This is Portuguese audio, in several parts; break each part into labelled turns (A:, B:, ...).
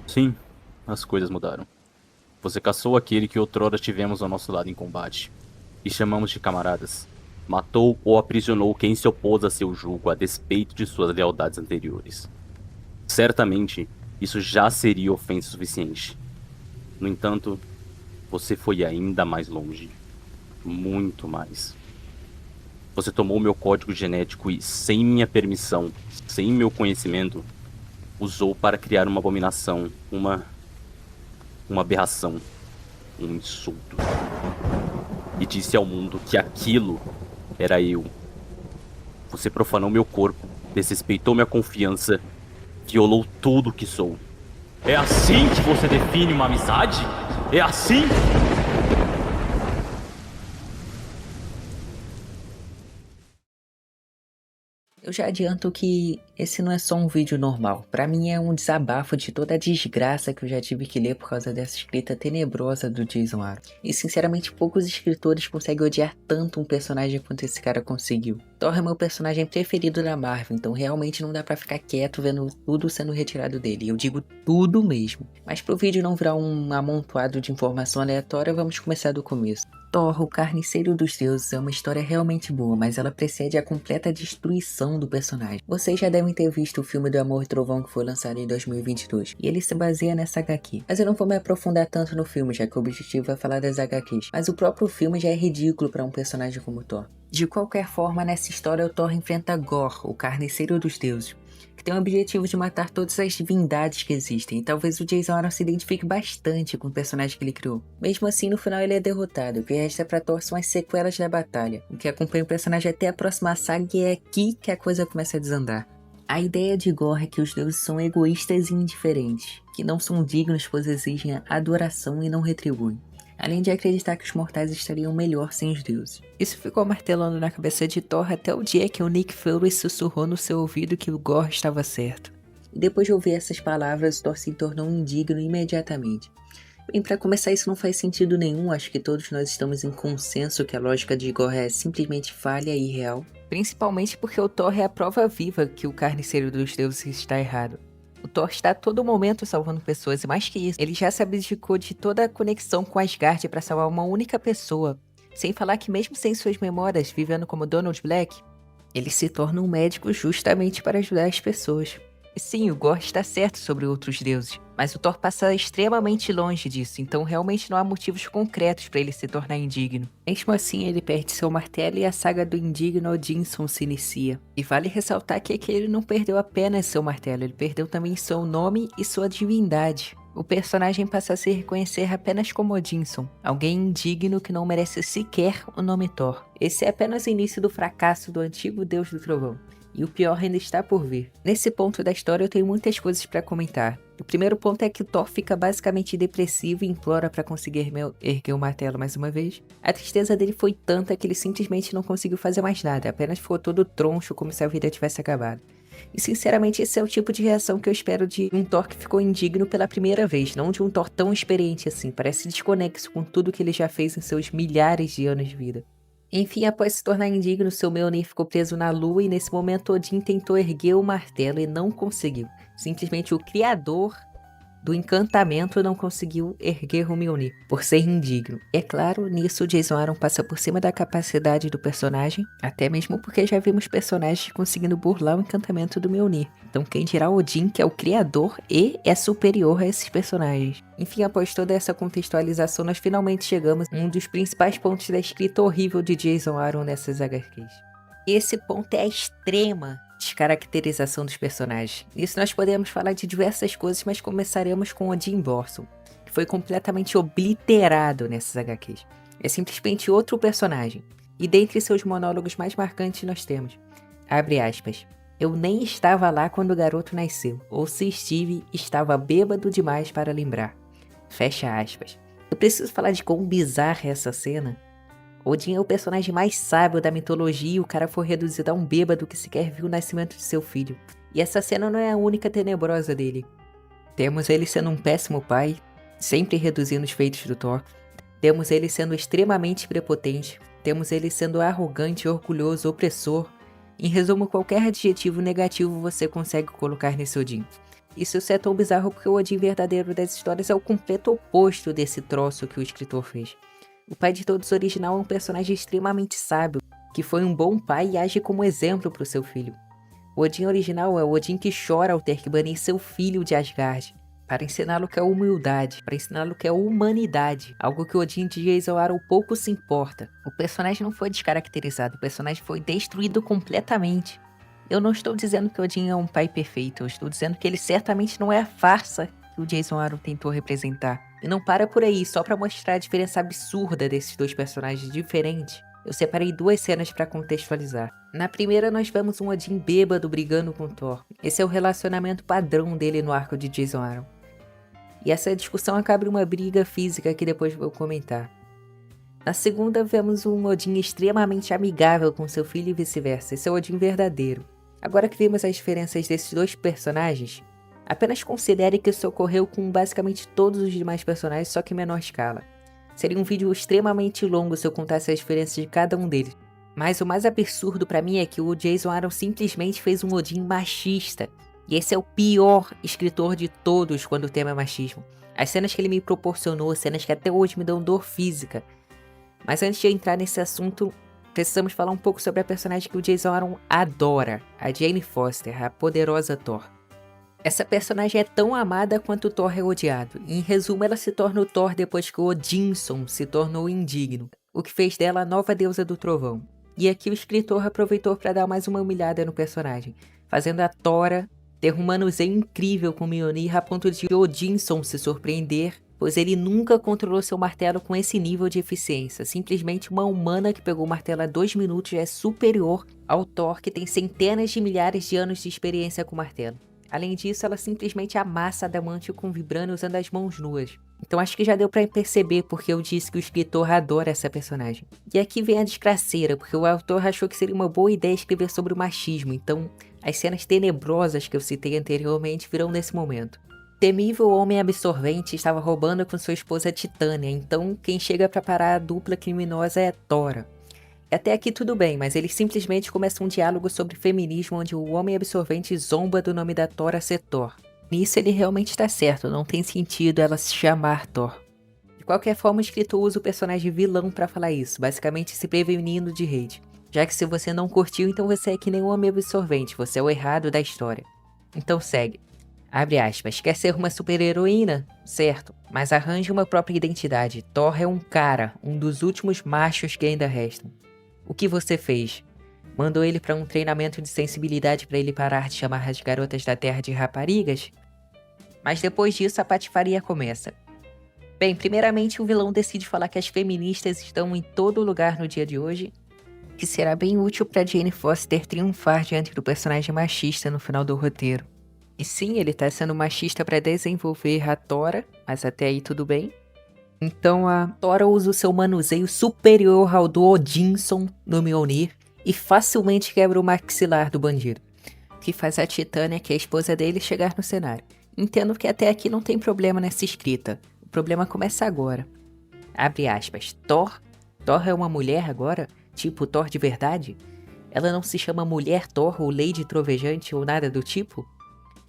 A: Sim, as coisas mudaram. Você caçou aquele que outrora tivemos ao nosso lado em combate, e chamamos de camaradas. Matou ou aprisionou quem se opôs a seu jugo a despeito de suas lealdades anteriores. Certamente, isso já seria ofensa suficiente. No entanto, você foi ainda mais longe. Muito mais. Você tomou meu código genético e, sem minha permissão, sem meu conhecimento, usou para criar uma abominação, uma aberração, um insulto. E disse ao mundo que aquilo era eu. Você profanou meu corpo, desrespeitou minha confiança, violou tudo o que sou. É assim que você define uma amizade? É assim?
B: Eu já adianto que esse não é só um vídeo normal. Pra mim é um desabafo de toda a desgraça que eu já tive que ler por causa dessa escrita tenebrosa do Jason Aaron. E sinceramente poucos escritores conseguem odiar tanto um personagem quanto esse cara conseguiu. Thor é meu personagem preferido da Marvel, então realmente não dá pra ficar quieto vendo tudo sendo retirado dele. Eu digo tudo mesmo. Mas pro vídeo não virar um amontoado de informação aleatória, vamos começar do começo. Thor, o Carniceiro dos Deuses, é uma história realmente boa, mas ela precede a completa destruição do personagem. Vocês já devem ter visto o filme do Amor e Trovão que foi lançado em 2022, e ele se baseia nessa HQ. Mas eu não vou me aprofundar tanto no filme, já que o objetivo é falar das HQs. Mas o próprio filme já é ridículo para um personagem como Thor. De qualquer forma, nessa história o Thor enfrenta Gorr, o Carniceiro dos Deuses, que tem o objetivo de matar todas as divindades que existem, e talvez o Jason Aaron se identifique bastante com o personagem que ele criou. Mesmo assim, no final ele é derrotado, o que resta pra Thor são as sequelas da batalha, o que acompanha o personagem até a próxima saga, e é aqui que a coisa começa a desandar. A ideia de Gorr é que os deuses são egoístas e indiferentes, que não são dignos pois exigem adoração e não retribuem, além de acreditar que os mortais estariam melhor sem os deuses. Isso ficou martelando na cabeça de Thor até o dia que o Nick Fury sussurrou no seu ouvido que o Gorr estava certo. E depois de ouvir essas palavras, Thor se tornou indigno imediatamente. Bem, para começar, isso não faz sentido nenhum, acho que todos nós estamos em consenso que a lógica de Gorr é simplesmente falha e irreal. Principalmente porque o Thor é a prova viva que o Carniceiro dos Deuses está errado. O Thor está a todo momento salvando pessoas, e mais que isso, ele já se abdicou de toda a conexão com Asgard para salvar uma única pessoa. Sem falar que mesmo sem suas memórias, vivendo como Donald Black, ele se torna um médico justamente para ajudar as pessoas. E sim, o Gorr está certo sobre outros deuses, mas o Thor passa extremamente longe disso, então realmente não há motivos concretos para ele se tornar indigno. Mesmo assim, ele perde seu martelo e a saga do indigno Odinson se inicia. E vale ressaltar que aqui ele não perdeu apenas seu martelo, ele perdeu também seu nome e sua divindade. O personagem passa a se reconhecer apenas como Odinson, alguém indigno que não merece sequer o nome Thor. Esse é apenas o início do fracasso do antigo deus do trovão. E o pior ainda está por vir. Nesse ponto da história eu tenho muitas coisas para comentar. O primeiro ponto é que o Thor fica basicamente depressivo e implora para conseguir erguer o martelo mais uma vez. A tristeza dele foi tanta que ele simplesmente não conseguiu fazer mais nada, apenas ficou todo troncho como se a vida tivesse acabado. E sinceramente esse é o tipo de reação que eu espero de um Thor que ficou indigno pela primeira vez, não de um Thor tão experiente assim, parece desconexo com tudo que ele já fez em seus milhares de anos de vida. Enfim, após se tornar indigno, seu Mjolnir ficou preso na lua e nesse momento Odin tentou erguer o martelo e não conseguiu. Simplesmente o criador do encantamento não conseguiu erguer o Mjolnir, por ser indigno. É claro, nisso Jason Aaron passa por cima da capacidade do personagem, até mesmo porque já vimos personagens conseguindo burlar o encantamento do Mjolnir. Então quem dirá Odin, que é o criador e é superior a esses personagens. Enfim, após toda essa contextualização, nós finalmente chegamos a um dos principais pontos da escrita horrível de Jason Aaron nessas HQs. Esse ponto é a extrema descaracterização dos personagens. Nisso nós podemos falar de diversas coisas, mas começaremos com Odin Borson, que foi completamente obliterado nessas HQs. É simplesmente outro personagem. E dentre seus monólogos mais marcantes nós temos, abre aspas, eu nem estava lá quando o garoto nasceu, ou se estive, estava bêbado demais para lembrar. Fecha aspas. Eu preciso falar de quão bizarra é essa cena. Odin é o personagem mais sábio da mitologia e o cara foi reduzido a um bêbado que sequer viu o nascimento de seu filho. E essa cena não é a única tenebrosa dele. Temos ele sendo um péssimo pai, sempre reduzindo os feitos do Thor. Temos ele sendo extremamente prepotente. Temos ele sendo arrogante, orgulhoso, opressor. Em resumo, qualquer adjetivo negativo você consegue colocar nesse Odin. Isso é tão bizarro porque o Odin verdadeiro das histórias é o completo oposto desse troço que o escritor fez. O pai de todos original é um personagem extremamente sábio, que foi um bom pai e age como exemplo para o seu filho. O Odin original é o Odin que chora ao ter que banir seu filho de Asgard, para ensiná-lo que é humildade, para ensiná-lo que é humanidade, algo que o Odin de Jason Aaron pouco se importa. O personagem não foi descaracterizado, o personagem foi destruído completamente. Eu não estou dizendo que o Odin é um pai perfeito, eu estou dizendo que ele certamente não é a farsa que o Jason Aaron tentou representar. E não para por aí, só para mostrar a diferença absurda desses dois personagens diferentes. Eu separei duas cenas para contextualizar. Na primeira nós vemos um Odin bêbado brigando com Thor. Esse é o relacionamento padrão dele no arco de Jason Aaron. E essa discussão acaba em uma briga física que depois vou comentar. Na segunda vemos um Odin extremamente amigável com seu filho e vice-versa. Esse é o Odin verdadeiro. Agora que vimos as diferenças desses dois personagens, apenas considere que isso ocorreu com basicamente todos os demais personagens, só que em menor escala. Seria um vídeo extremamente longo se eu contasse as diferenças de cada um deles. Mas o mais absurdo pra mim é que o Jason Aaron simplesmente fez um Odin machista. E esse é o pior escritor de todos quando o tema é machismo. As cenas que ele me proporcionou, cenas que até hoje me dão dor física. Mas antes de entrar nesse assunto, precisamos falar um pouco sobre a personagem que o Jason Aaron adora, a Jane Foster, a poderosa Thor. Essa personagem é tão amada quanto o Thor é odiado. Em resumo, ela se torna o Thor depois que o Odinson se tornou indigno, o que fez dela a nova deusa do trovão. E aqui o escritor aproveitou para dar mais uma humilhada no personagem, fazendo a Thora ter um manuseio incrível com Mjolnir a ponto de Odinson se surpreender, pois ele nunca controlou seu martelo com esse nível de eficiência. Simplesmente uma humana que pegou o martelo há 2 minutos já é superior ao Thor, que tem centenas de milhares de anos de experiência com o martelo. Além disso, ela simplesmente amassa Adamantium com Vibranium usando as mãos nuas. Então acho que já deu pra perceber porque eu disse que o escritor adora essa personagem. E aqui vem a desgraceira, porque o autor achou que seria uma boa ideia escrever sobre o machismo, então as cenas tenebrosas que eu citei anteriormente virão nesse momento. Temível homem absorvente estava roubando com sua esposa Titânia, então quem chega pra parar a dupla criminosa é Thora. Até aqui tudo bem, mas eles simplesmente começam um diálogo sobre feminismo onde o homem absorvente zomba do nome da Thora ser Thor. Nisso ele realmente está certo, não tem sentido ela se chamar Thor. De qualquer forma, o escritor usa o personagem vilão pra falar isso, basicamente se prevenindo de hate. Já que se você não curtiu, então você é que nem um homem absorvente, você é o errado da história. Então segue. Abre aspas, quer ser uma super-heroína? Certo, mas arranje uma própria identidade. Thor é um cara, um dos últimos machos que ainda restam. O que você fez? Mandou ele para um treinamento de sensibilidade para ele parar de chamar as garotas da Terra de raparigas? Mas depois disso a patifaria começa. Bem, primeiramente o vilão decide falar que as feministas estão em todo lugar no dia de hoje, que será bem útil para Jane Foster triunfar diante do personagem machista no final do roteiro. E sim, ele tá sendo machista para desenvolver a Thora, mas até aí tudo bem. Então a Thora usa o seu manuseio superior ao do Odinson no Mjolnir e facilmente quebra o maxilar do bandido, o que faz a Titânia, que é a esposa dele, chegar no cenário. Entendo que até aqui não tem problema nessa escrita, o problema começa agora. Abre aspas, Thor? Thor é uma mulher agora? Tipo Thor de verdade? Ela não se chama Mulher Thor ou Lady Trovejante ou nada do tipo?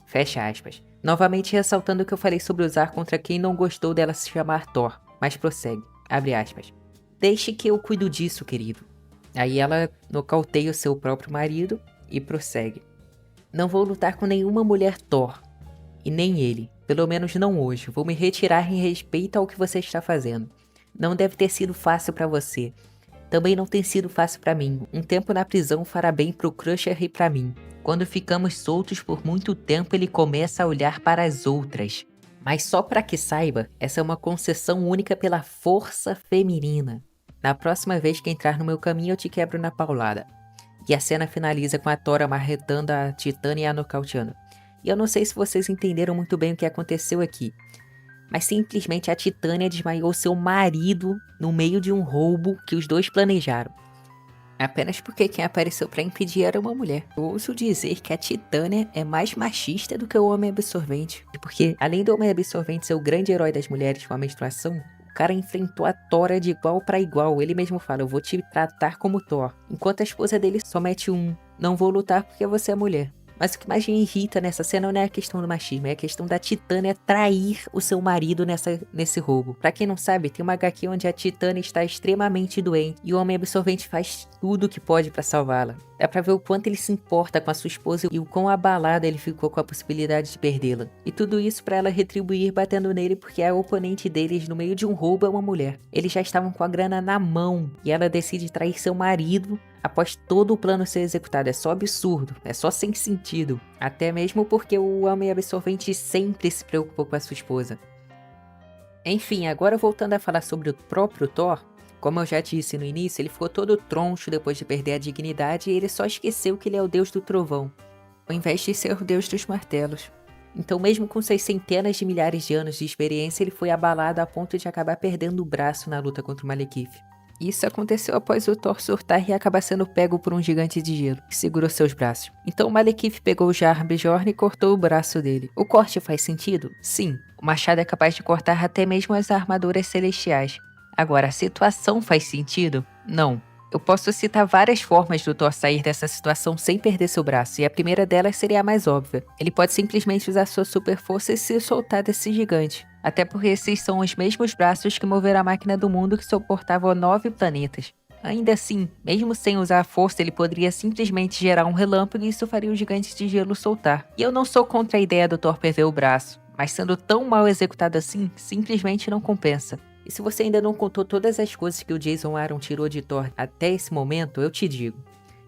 B: Fecha aspas. Novamente ressaltando o que eu falei sobre usar contra quem não gostou dela se chamar Thor, mas prossegue, abre aspas. Deixe que eu cuido disso, querido. Aí ela nocauteia o seu próprio marido e prossegue. Não vou lutar com nenhuma mulher Thor, e nem ele, pelo menos não hoje, vou me retirar em respeito ao que você está fazendo. Não deve ter sido fácil pra você. Também não tem sido fácil pra mim, um tempo na prisão fará bem pro Crusher e pra mim. Quando ficamos soltos por muito tempo, ele começa a olhar para as outras. Mas só para que saiba, essa é uma concessão única pela força feminina. Na próxima vez que entrar no meu caminho, eu te quebro na paulada. E a cena finaliza com a Thora marretando a Titânia e a nocauteando. E eu não sei se vocês entenderam muito bem o que aconteceu aqui, mas simplesmente a Titânia desmaiou seu marido no meio de um roubo que os dois planejaram. Apenas porque quem apareceu para impedir era uma mulher. Eu ouso dizer que a Titânia é mais machista do que o Homem Absorvente. Porque, além do Homem Absorvente ser o grande herói das mulheres com a menstruação, o cara enfrentou a Thora de igual para igual. Ele mesmo fala, eu vou te tratar como Thor. Enquanto a esposa dele só mete um, não vou lutar porque você é mulher. Mas o que mais me irrita nessa cena não é a questão do machismo, é a questão da Titânia trair o seu marido nesse roubo. Pra quem não sabe, tem uma HQ onde a Titânia está extremamente doente e o Homem Absorvente faz tudo o que pode pra salvá-la. Dá pra ver o quanto ele se importa com a sua esposa e o quão abalado ele ficou com a possibilidade de perdê-la. E tudo isso pra ela retribuir batendo nele porque a oponente deles no meio de um roubo é uma mulher. Eles já estavam com a grana na mão e ela decide trair seu marido após todo o plano ser executado. É só absurdo, é só sem sentido. Até mesmo porque o Homem Absorvente sempre se preocupou com a sua esposa. Enfim, agora voltando a falar sobre o próprio Thor, como eu já disse no início, ele ficou todo troncho depois de perder a dignidade e ele só esqueceu que ele é o deus do trovão, ao invés de ser o deus dos martelos. Então, mesmo com suas centenas de milhares de anos de experiência, ele foi abalado a ponto de acabar perdendo o braço na luta contra o Malekith. Isso aconteceu após o Thor surtar e acabar sendo pego por um gigante de gelo, que segurou seus braços. Então o Malekith pegou o Jarbjorn e cortou o braço dele. O corte faz sentido? Sim. O machado é capaz de cortar até mesmo as armaduras celestiais. Agora, a situação faz sentido? Não. Eu posso citar várias formas do Thor sair dessa situação sem perder seu braço, e a primeira delas seria a mais óbvia. Ele pode simplesmente usar sua super força e se soltar desse gigante. Até porque esses são os mesmos braços que moveram a máquina do mundo que suportava 9 planetas. Ainda assim, mesmo sem usar a força, ele poderia simplesmente gerar um relâmpago e isso faria o gigante de gelo soltar. E eu não sou contra a ideia do Thor perder o braço, mas sendo tão mal executado assim, simplesmente não compensa. E se você ainda não contou todas as coisas que o Jason Aaron tirou de Thor até esse momento, eu te digo.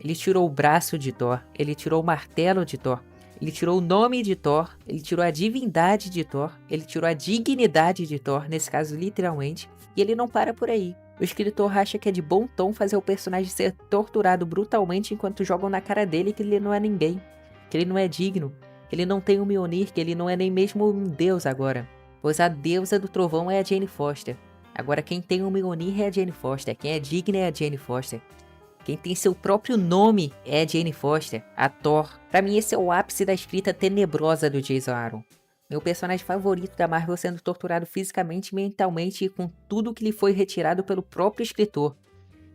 B: Ele tirou o braço de Thor, ele tirou o martelo de Thor, ele tirou o nome de Thor, ele tirou a divindade de Thor, ele tirou a dignidade de Thor, nesse caso literalmente, e ele não para por aí. O escritor acha que é de bom tom fazer o personagem ser torturado brutalmente enquanto jogam na cara dele que ele não é ninguém, que ele não é digno, que ele não tem um Mjolnir, que ele não é nem mesmo um deus agora, pois a deusa do trovão é a Jane Foster. Agora quem tem um Mjolnir é a Jane Foster, quem é digna é a Jane Foster. Quem tem seu próprio nome é a Jane Foster, a Thor. Pra mim esse é o ápice da escrita tenebrosa do Jason Aaron. Meu personagem favorito da Marvel sendo torturado fisicamente, mentalmente e com tudo que lhe foi retirado pelo próprio escritor.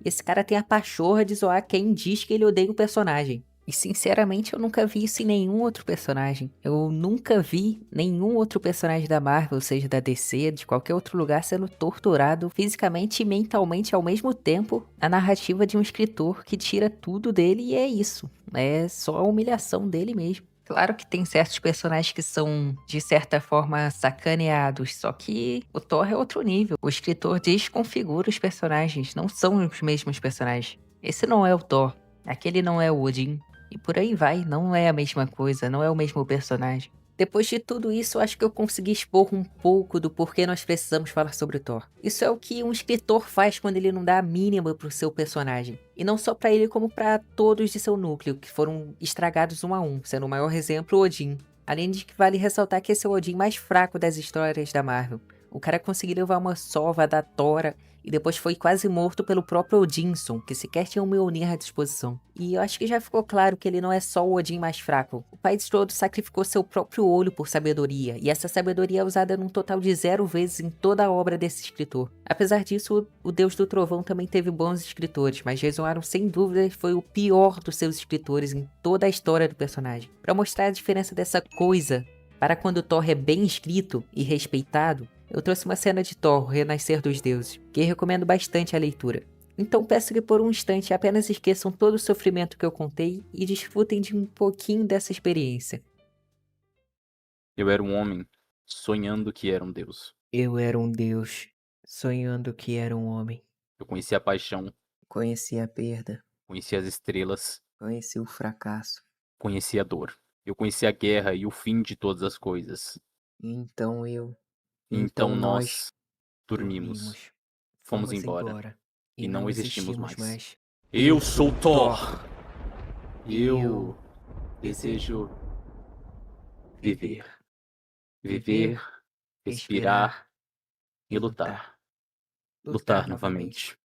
B: E esse cara tem a pachorra de zoar quem diz que ele odeia o personagem. E sinceramente eu nunca vi isso em nenhum outro personagem. Eu nunca vi nenhum outro personagem da Marvel, seja da DC, de qualquer outro lugar, sendo torturado fisicamente e mentalmente ao mesmo tempo. A narrativa de um escritor que tira tudo dele e é isso. É só a humilhação dele mesmo. Claro que tem certos personagens que são, de certa forma, sacaneados, só que o Thor é outro nível. O escritor desconfigura os personagens, não são os mesmos personagens. Esse não é o Thor, aquele não é o Odin. E por aí vai, não é a mesma coisa, não é o mesmo personagem. Depois de tudo isso, eu acho que eu consegui expor um pouco do porquê nós precisamos falar sobre o Thor. Isso é o que um escritor faz quando ele não dá a mínima pro seu personagem. E não só pra ele, como pra todos de seu núcleo, que foram estragados um a um, sendo o maior exemplo o Odin. Além de que vale ressaltar que esse é o Odin mais fraco das histórias da Marvel. O cara conseguiu levar uma sova da Tora e depois foi quase morto pelo próprio Odinson, que sequer tinha um Mjolnir à disposição. E eu acho que já ficou claro que ele não é só o Odin mais fraco. O país todo sacrificou seu próprio olho por sabedoria, e essa sabedoria é usada num total de 0 vezes em toda a obra desse escritor. Apesar disso, o Deus do Trovão também teve bons escritores, mas Jason Aaron sem dúvida foi o pior dos seus escritores em toda a história do personagem. Para mostrar a diferença dessa coisa, para quando Thor é bem escrito e respeitado, eu trouxe uma cena de Thor, o Renascer dos Deuses, que recomendo bastante a leitura. Então peço que por um instante apenas esqueçam todo o sofrimento que eu contei e desfrutem de um pouquinho dessa experiência.
A: Eu era um homem sonhando que era um deus.
B: Eu era um deus, sonhando que era um homem.
A: Eu conheci a paixão,
B: Conheci a perda,
A: conheci as estrelas,
B: conheci o fracasso.
A: conheci a dor. Eu conheci a guerra e o fim de todas as coisas.
B: Então eu,
A: Então
B: nós
A: nós dormimos,
B: dormimos,
A: fomos
B: fomos
A: embora
B: embora
A: e não existimos mais.
B: mais.
A: Eu sou Thor. Eu
B: Eu
A: desejo viver. Viver, respirar e lutar. Lutar novamente.